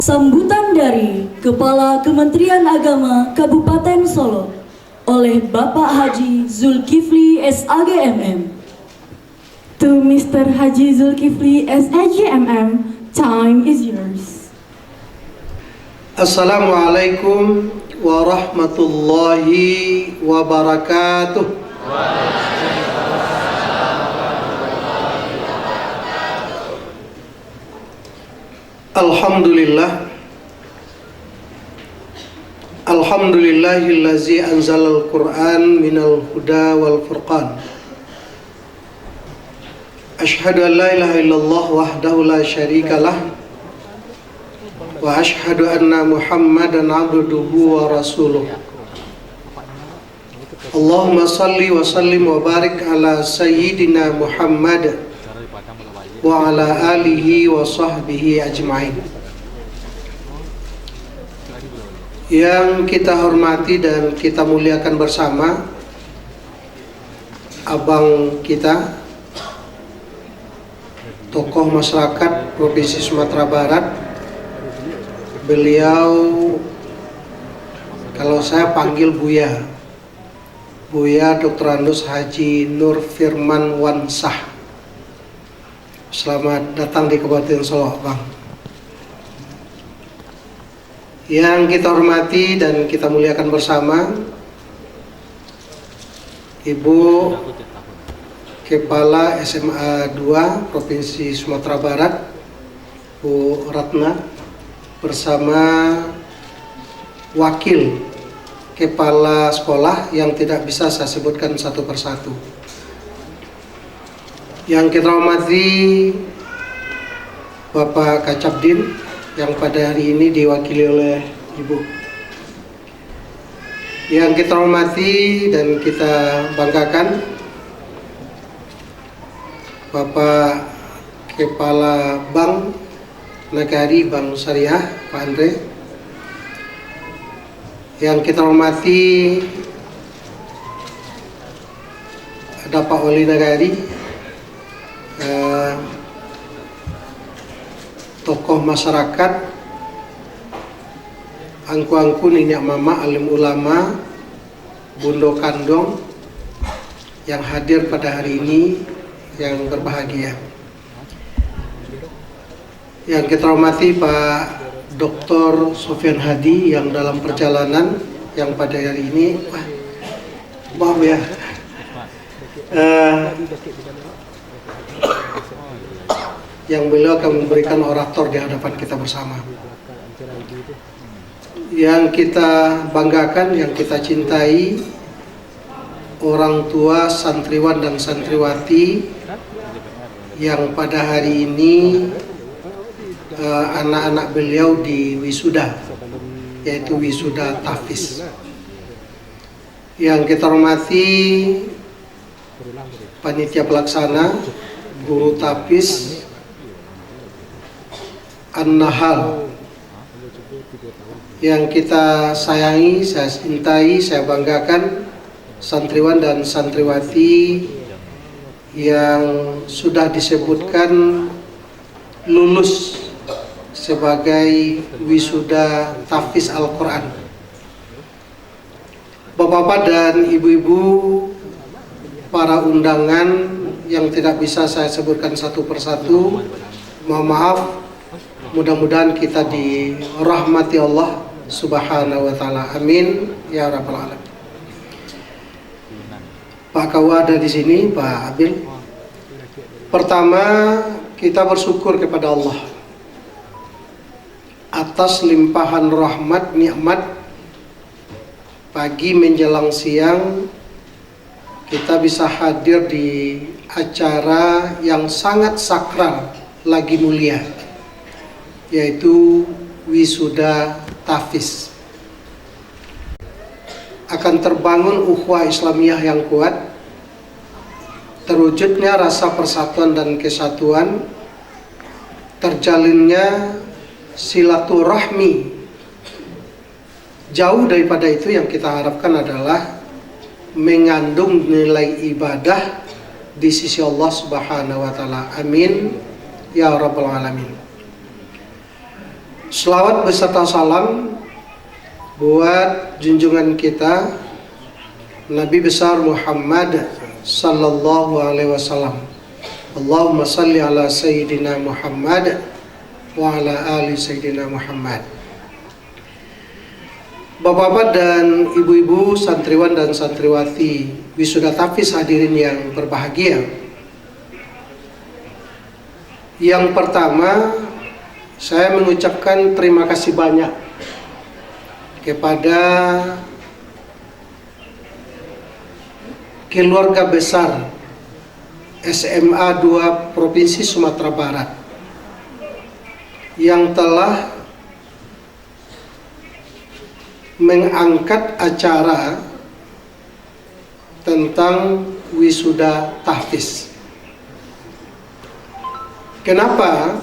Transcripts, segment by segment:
Sambutan dari Kepala Kementerian Agama Kabupaten Solo oleh Bapak Haji Zulkifli SAGMM. To Mr. Haji Zulkifli SAGMM, time is yours. Assalamualaikum warahmatullahi wabarakatuh. Alhamdulillahillazi anzalal Qur'an minal huda wal furqan. Ashhadu an la ilaha illallah wahdahu la syarikalah wa ashhadu anna Muhammadan abduhu wa rasuluh. Allahumma salli wa sallim wa barik ala sayyidina Muhammad wa ala alihi wa sahbihi ajma'in. Yang kita hormati dan kita muliakan bersama abang kita, tokoh masyarakat Provinsi Sumatera Barat. Beliau, kalau saya panggil Buya Dr. Andus Haji Nur Firman Wansah. Selamat datang di Kabupaten Solo, Bang. Yang kita hormati dan kita muliakan bersama Ibu Kepala SMA 2 Provinsi Sumatera Barat, Bu Ratna, bersama wakil kepala sekolah yang tidak bisa saya sebutkan satu persatu. Yang kita hormati Bapak Kacabdin yang pada hari ini diwakili oleh Ibu. Yang kita hormati dan kita banggakan Bapak Kepala Bank Nagari Bank Syariah, Pak Andre. Yang kita hormati ada Pak Oli Nagari, tokoh masyarakat, angku-angku ninyak mama, alim ulama, bundo kandong yang hadir pada hari ini yang berbahagia. Yang kita hormati Pak Dr. Sofyan Hadi yang dalam perjalanan yang pada hari ini, maaf ya, yang beliau akan memberikan orator di hadapan kita bersama. Yang kita banggakan, yang kita cintai, orang tua, santriwan dan santriwati yang pada hari ini anak-anak beliau di wisuda, yaitu wisuda tahfiz. Yang kita hormati panitia pelaksana, guru tahfiz An-Nahal, yang kita sayangi, saya cintai, saya banggakan, santriwan dan santriwati yang sudah disebutkan lulus sebagai wisuda tahfiz Al-Quran. Bapak-bapak dan ibu-ibu, para undangan yang tidak bisa saya sebutkan satu persatu, mohon maaf. Mudah-mudahan kita dirahmati Allah Subhanahu wa ta'ala. Amin ya rabbal alamin. Pak Kawa ada di sini, Pak Abil. Pertama, kita bersyukur kepada Allah atas limpahan rahmat nikmat pagi menjelang siang kita bisa hadir di acara yang sangat sakral lagi mulia, yaitu wisuda tahfiz. Akan terbangun ukhuwah Islamiyah yang kuat, terwujudnya rasa persatuan dan kesatuan, terjalinnya silaturahmi. Jauh daripada itu, yang kita harapkan adalah mengandung nilai ibadah di sisi Allah Subhanahu wa ta'ala. Amin ya rabbal alamin. Selawat beserta salam buat junjungan kita Nabi besar Muhammad sallallahu alaihi wasallam. Allahumma salli ala sayyidina Muhammad wa ala ali sayyidina Muhammad. Bapak-bapak dan ibu-ibu, santriwan dan santriwati wisuda tahfiz hadirin yang berbahagia. Yang pertama, saya mengucapkan terima kasih banyak kepada keluarga besar SMA 2 Provinsi Sumatera Barat yang telah mengangkat acara tentang wisuda tahfiz. Kenapa?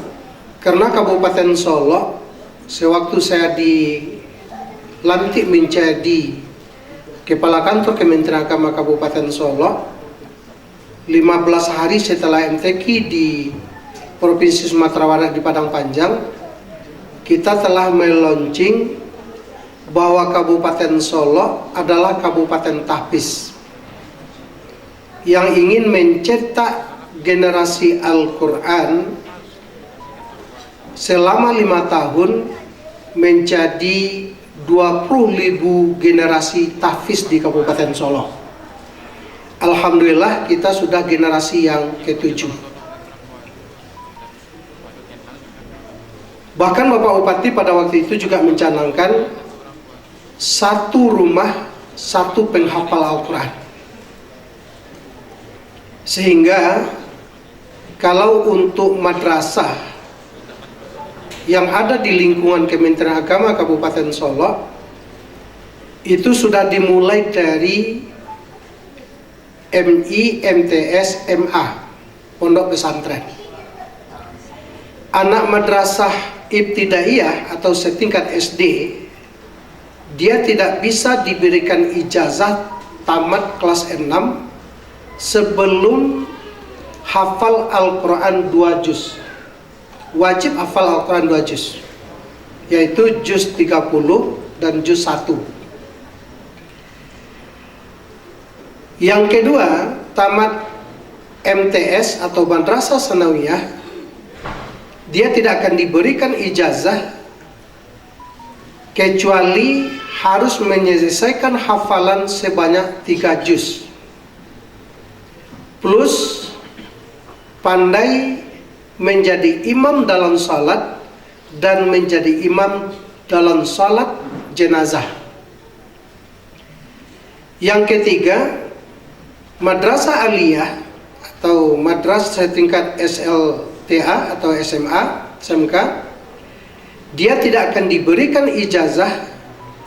Karena Kabupaten Solok, sewaktu saya dilantik menjadi Kepala Kantor Kementerian Agama Kabupaten Solok, 15 hari setelah MTQ di Provinsi Sumatera Barat di Padang Panjang, kita telah meluncing bahwa Kabupaten Solok adalah Kabupaten tahfiz yang ingin mencetak generasi Al-Quran selama 5 tahun menjadi 20.000 generasi tahfiz di Kabupaten Solok. Alhamdulillah kita sudah generasi yang ke-7. Bahkan Bapak Bupati pada waktu itu juga mencanangkan 1 rumah 1 penghafal Al-Quran. Sehingga kalau untuk madrasah yang ada di lingkungan Kementerian Agama Kabupaten Solok itu sudah dimulai dari MI, MTS, MA, Pondok Pesantren. Anak madrasah ibtidaiyah atau setingkat SD, dia tidak bisa diberikan ijazah tamat kelas 6 sebelum hafal Al-Quran 2 juz. Wajib hafal Al-Quran 2 juz, yaitu juz 30 dan juz 1. Yang kedua, tamat MTS atau Madrasah Sanawiyah, dia tidak akan diberikan ijazah kecuali harus menyelesaikan hafalan sebanyak 3 juz plus pandai menjadi imam dalam salat dan menjadi imam dalam salat jenazah. Yang ketiga, madrasah aliyah atau madrasah setingkat SLTA atau SMA, SMK, dia tidak akan diberikan ijazah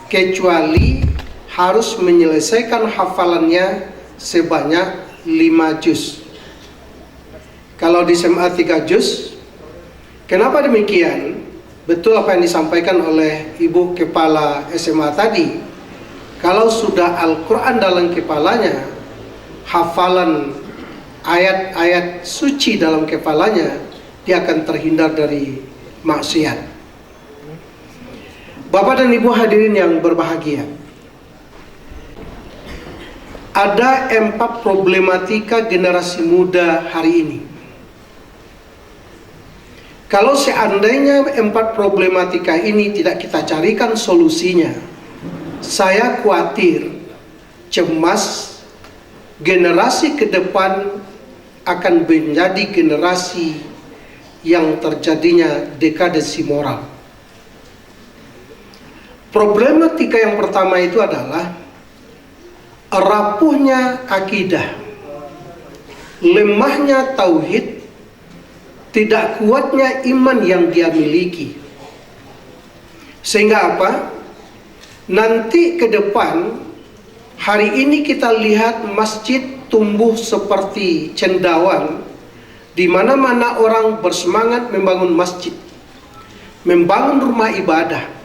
kecuali harus menyelesaikan hafalannya sebanyak 5 juz. Kalau di SMA 3 juz. Kenapa demikian? Betul apa yang disampaikan oleh Ibu Kepala SMA tadi. Kalau sudah Al-Quran dalam kepalanya, hafalan ayat-ayat suci dalam kepalanya, dia akan terhindar dari maksiat. Bapak dan Ibu hadirin yang berbahagia, ada 4 problematika generasi muda hari ini. Kalau seandainya 4 problematika ini tidak kita carikan solusinya, saya khawatir, cemas, generasi ke depan akan menjadi generasi yang terjadinya dekadesi moral. Problematika yang pertama itu adalah rapuhnya akidah, lemahnya tauhid, tidak kuatnya iman yang dia miliki. Sehingga apa? Nanti ke depan, hari ini kita lihat masjid tumbuh seperti cendawan, di mana-mana orang bersemangat membangun masjid, membangun rumah ibadah.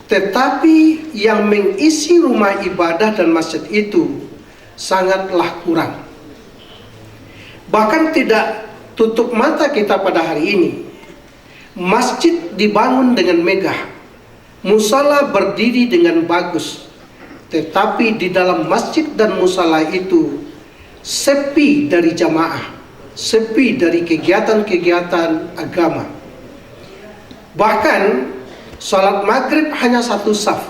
Tetapi yang mengisi rumah ibadah dan masjid itu sangatlah kurang. Bahkan tidak tutup mata kita pada hari ini masjid dibangun dengan megah, musala berdiri dengan bagus, tetapi di dalam masjid dan musala itu sepi dari jamaah, sepi dari kegiatan-kegiatan agama. Bahkan sholat maghrib hanya satu saf,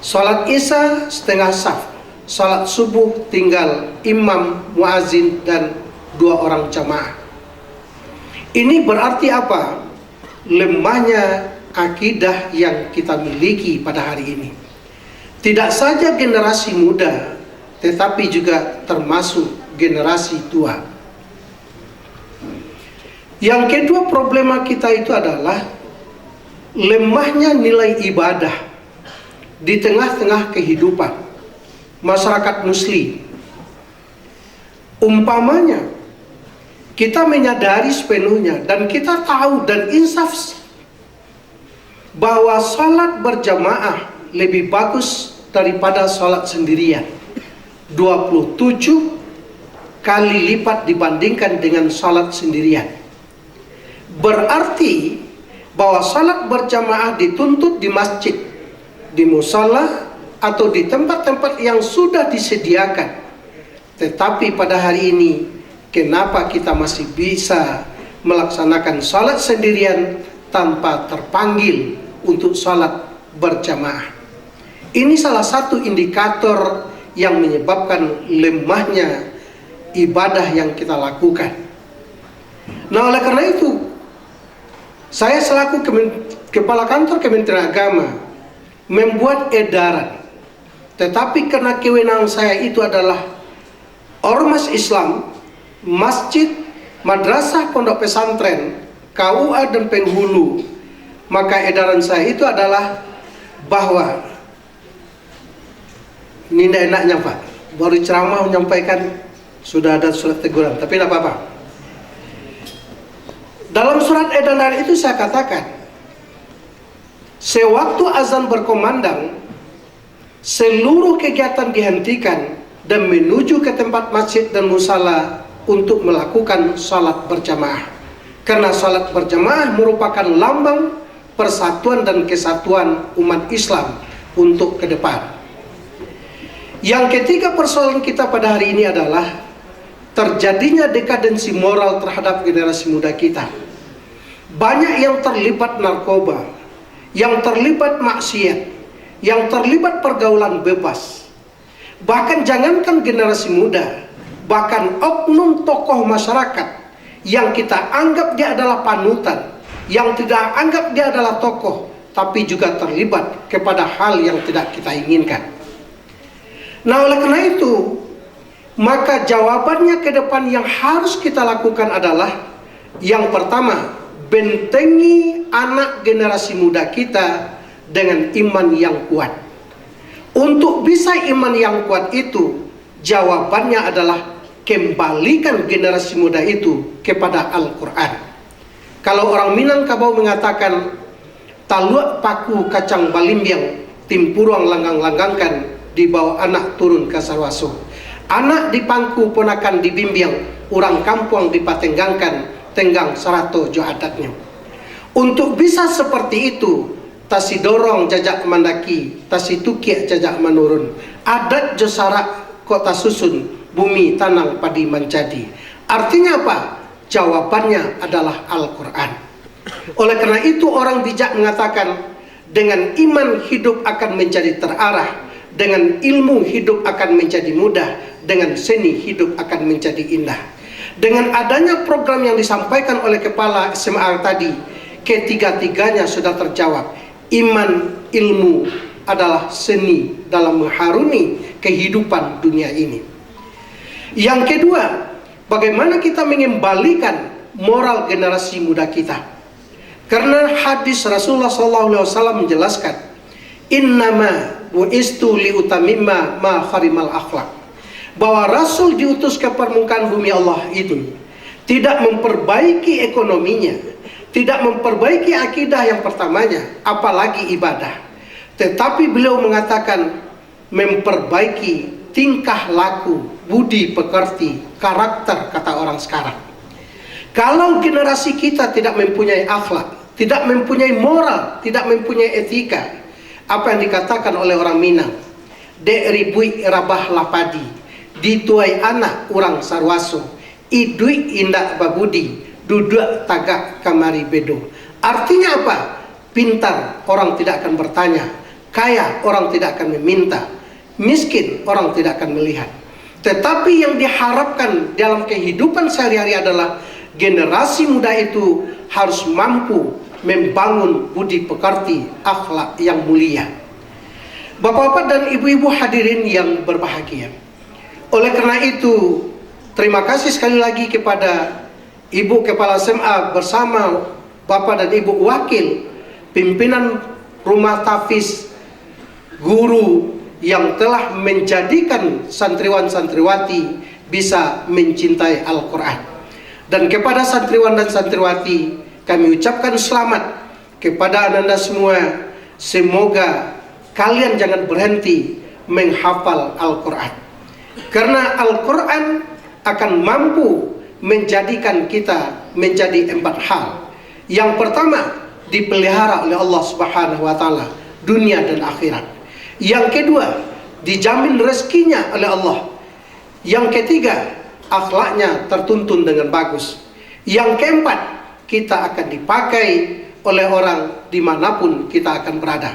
sholat isya setengah saf, sholat subuh tinggal imam, muazin, dan 2 orang jamaah. Ini berarti apa? Lemahnya akidah yang kita miliki pada hari ini. Tidak saja generasi muda, tetapi juga termasuk generasi tua. Yang kedua problema kita itu adalah lemahnya nilai ibadah di tengah-tengah kehidupan masyarakat muslim. Umpamanya, kita menyadari sepenuhnya dan kita tahu dan insaf bahwa salat berjamaah lebih bagus daripada salat sendirian. 27 kali lipat dibandingkan dengan salat sendirian. Berarti bahwa salat berjamaah dituntut di masjid, di musala, atau di tempat-tempat yang sudah disediakan. Tetapi pada hari ini, kenapa kita masih bisa melaksanakan salat sendirian tanpa terpanggil untuk salat berjamaah? Ini salah satu indikator yang menyebabkan lemahnya ibadah yang kita lakukan. Nah, oleh karena itu, saya selaku Kepala Kantor Kementerian Agama membuat edaran. Tetapi karena kewenangan saya itu adalah ormas Islam, masjid, madrasah, pondok pesantren, KUA, dan penghulu, maka edaran saya itu adalah bahwa ini tidak enaknya Pak, baru ceramah menyampaikan sudah ada surat teguran, tapi tidak apa-apa. Dalam surat edaran itu saya katakan, sewaktu azan berkumandang, seluruh kegiatan dihentikan dan menuju ke tempat masjid dan musala untuk melakukan salat berjamaah. Karena salat berjamaah merupakan lambang persatuan dan kesatuan umat Islam untuk ke depan. Yang ketiga persoalan kita pada hari ini adalah terjadinya dekadensi moral terhadap generasi muda kita. Banyak yang terlibat narkoba, yang terlibat maksiat, yang terlibat pergaulan bebas. Bahkan jangankan generasi muda, bahkan oknum tokoh masyarakat yang kita anggap dia adalah panutan, yang tidak anggap dia adalah tokoh, tapi juga terlibat kepada hal yang tidak kita inginkan. Nah, oleh karena itu, maka jawabannya ke depan yang harus kita lakukan adalah yang pertama, bentengi anak generasi muda kita dengan iman yang kuat. Untuk bisa iman yang kuat itu, jawabannya adalah kembalikan generasi muda itu kepada Al-Quran. Kalau orang Minangkabau mengatakan, taluak paku kacang balimbiang, timpuruang langgang-langgangkan, dibawa anak turun ke sarwaso. Anak dipangku ponakan dibimbiang, orang kampung dipatenggangkan, tenggang sarato jo adatnya. Untuk bisa seperti itu, tasi dorong jajak mandaki, tasi tukiak jajak menurun. Adat jo sarak kota susun, bumi tanang padi menjadi. Artinya apa? Jawabannya adalah Al-Quran. Oleh karena itu orang bijak mengatakan, dengan iman hidup akan menjadi terarah, dengan ilmu hidup akan menjadi mudah, dengan seni hidup akan menjadi indah. Dengan adanya program yang disampaikan oleh Kepala SMA tadi, ketiga-tiganya sudah terjawab. Iman, ilmu adalah seni dalam mengharuni kehidupan dunia ini. Yang kedua, bagaimana kita mengembalikan moral generasi muda kita? Karena hadis Rasulullah SAW menjelaskan, innama bu'istu liutamimma ma kharimal akhlak, bahwa Rasul diutus ke permukaan bumi Allah itu tidak memperbaiki ekonominya, tidak memperbaiki akidah yang pertamanya, apalagi ibadah, tetapi beliau mengatakan memperbaiki tingkah laku, budi pekerti, karakter, kata orang sekarang. Kalau generasi kita tidak mempunyai akhlak, tidak mempunyai moral, tidak mempunyai etika. Apa yang dikatakan oleh orang Minang, dek ribui rabah lapadi, dituai anak orang sarwaso, idui indak babudi, duduk tagak kamari bedo. Artinya apa? Pintar orang tidak akan bertanya, kaya orang tidak akan meminta, miskin orang tidak akan melihat. Tetapi yang diharapkan dalam kehidupan sehari-hari adalah generasi muda itu harus mampu membangun budi pekerti, akhlak yang mulia. Bapak-bapak dan ibu-ibu hadirin yang berbahagia, oleh karena itu terima kasih sekali lagi kepada Ibu Kepala SMA bersama Bapak dan Ibu Wakil pimpinan Rumah Tafiz Guru yang telah menjadikan santriwan-santriwati bisa mencintai Al-Quran. Dan kepada santriwan dan santriwati kami ucapkan selamat kepada Anda semua. Semoga kalian jangan berhenti menghafal Al-Quran, karena Al-Quran akan mampu menjadikan kita menjadi 4 hal. Yang pertama, dipelihara oleh Allah Subhanahu wa Ta'ala dunia dan akhirat. Yang kedua, dijamin rezekinya oleh Allah. Yang ketiga, akhlaknya tertuntun dengan bagus. Yang keempat, kita akan dipakai oleh orang dimanapun kita akan berada.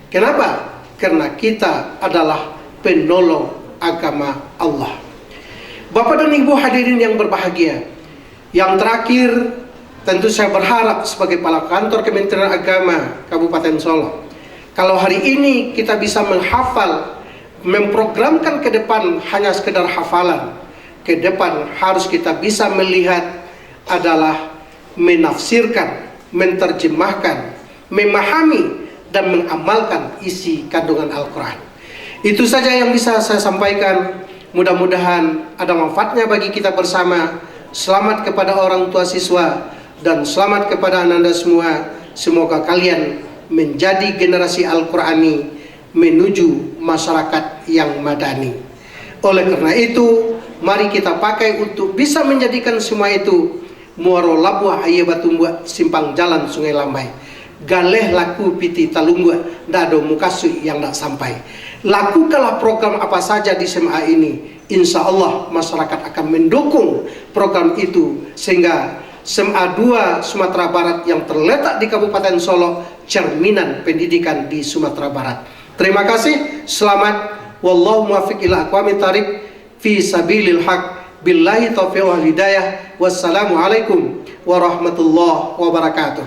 Kenapa? Karena kita adalah penolong agama Allah. Bapak dan Ibu hadirin yang berbahagia, yang terakhir tentu saya berharap sebagai kepala kantor Kementerian Agama Kabupaten Solo, kalau hari ini kita bisa menghafal, memprogramkan ke depan hanya sekedar hafalan, ke depan harus kita bisa melihat adalah menafsirkan, menerjemahkan, memahami dan mengamalkan isi kandungan Al-Quran. Itu saja yang bisa saya sampaikan. Mudah-mudahan ada manfaatnya bagi kita bersama. Selamat kepada orang tua siswa dan selamat kepada Anda semua. Semoga kalian menjadi generasi Al-Qurani menuju masyarakat yang madani. Oleh karena itu, mari kita pakai untuk bisa menjadikan semua itu muaro labuah aye batumbua simpang jalan Sungai Lambai. Galeh laku piti talunggua dado mukasu yang tak sampai. Lakukanlah program apa saja di SMA ini. Insya Allah masyarakat akan mendukung program itu sehingga SMA 2 Sumatera Barat yang terletak di Kabupaten Solo cerminan pendidikan di Sumatera Barat. Terima kasih, selamat. Wallahu muwaffiq ila aqwamit thariq fi sabilil haq. Billahi taufiq wal hidayah. Wassalamualaikum warahmatullahi wabarakatuh.